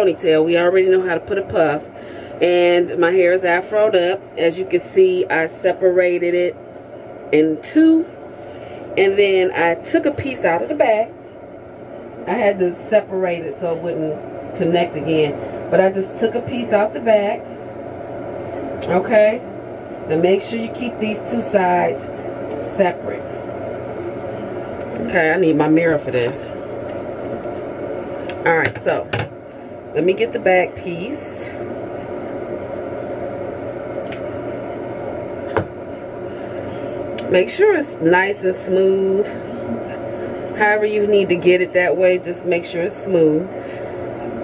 ponytail. We already know how to put a puff. And my hair is afroed up. As you can see, I separated it in two. And then I took a piece out of the back. I had to separate it so it wouldn't connect again. But I just took a piece out the back. Okay? And make sure you keep these two sides separate. Okay, I need my mirror for this. Alright, so let me get the back piece. Make sure it's nice and smooth. However you need to get it that way, just make sure it's smooth.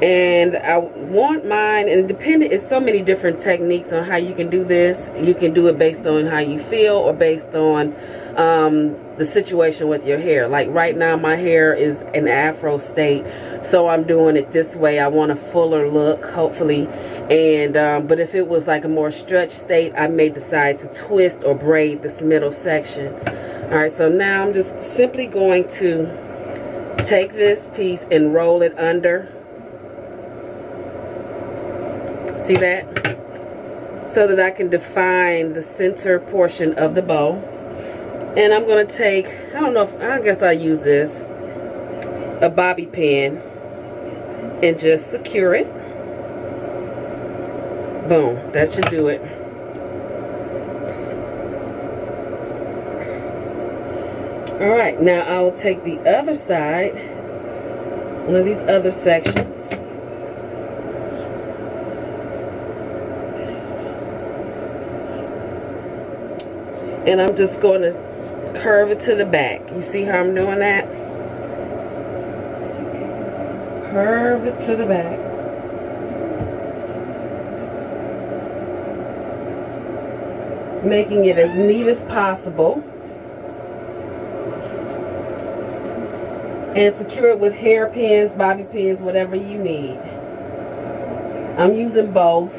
And I want mine, and it's so many different techniques on how you can do this. You can do it based on how you feel or based on the situation with your hair. Like right now my hair is an afro state, so I'm doing it this way. I want a fuller look, hopefully. And but if it was like a more stretched state, I may decide to twist or braid this middle section. Alright, so now I'm just simply going to take this piece and roll it under. See that? So that I can define the center portion of the bow. And I'm going to take, I guess I'll use this, a bobby pin, and just secure it. Boom, that should do it. Alright, now I will take the other side, one of these other sections. And I'm just going to curve it to the back. You see how I'm doing that? Curve it to the back. Making it as neat as possible. And secure it with hairpins, bobby pins, whatever you need. I'm using both.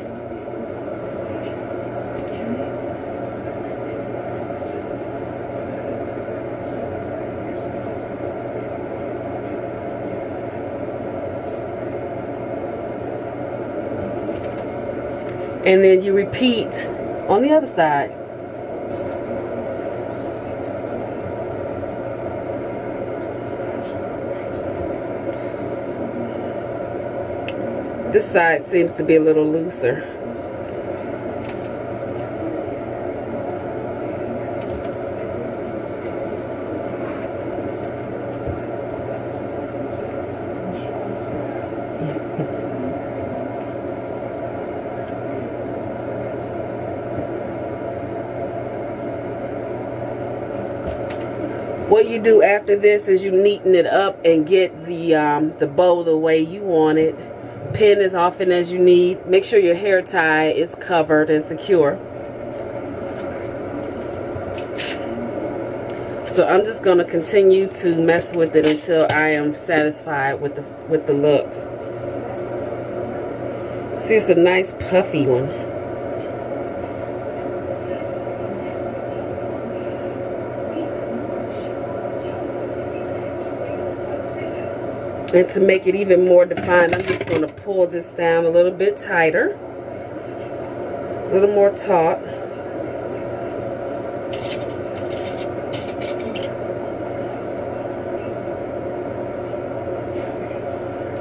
And then you repeat on the other side. This side seems to be a little looser. What you do after this is you neaten it up and get the bow the way you want it. Pin as often as you need. Make sure your hair tie is covered and secure. So I'm just going to continue to mess with it until I am satisfied with the look. See, it's a nice puffy one. And to make it even more defined, I'm just going to pull this down a little bit tighter, a little more taut.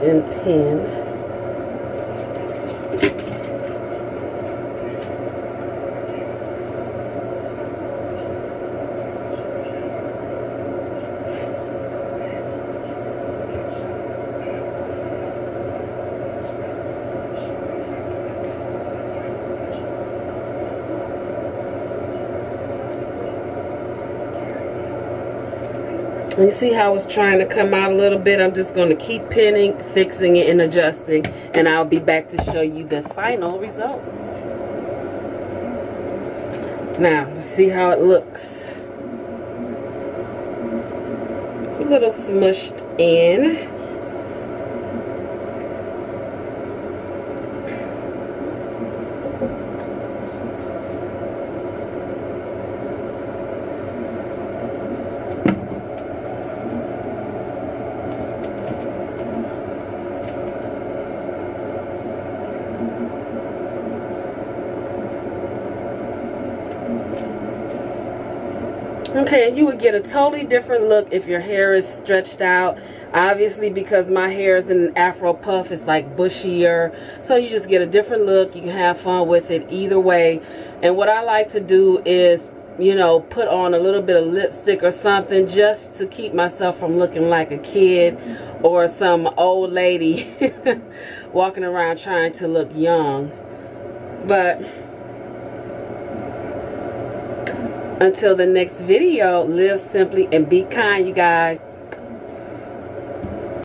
And pin. You see how it's trying to come out a little bit? I'm just going to keep pinning, fixing it, and adjusting. And I'll be back to show you the final results. Now, let's see how it looks. It's a little smushed in. Okay, and you would get a totally different look if your hair is stretched out. Obviously, because my hair is in an afro puff, it's like bushier. So you just get a different look. You can have fun with it either way. And what I like to do is, you know, put on a little bit of lipstick or something just to keep myself from looking like a kid or some old lady walking around trying to look young. But until the next video, live simply and be kind, you guys.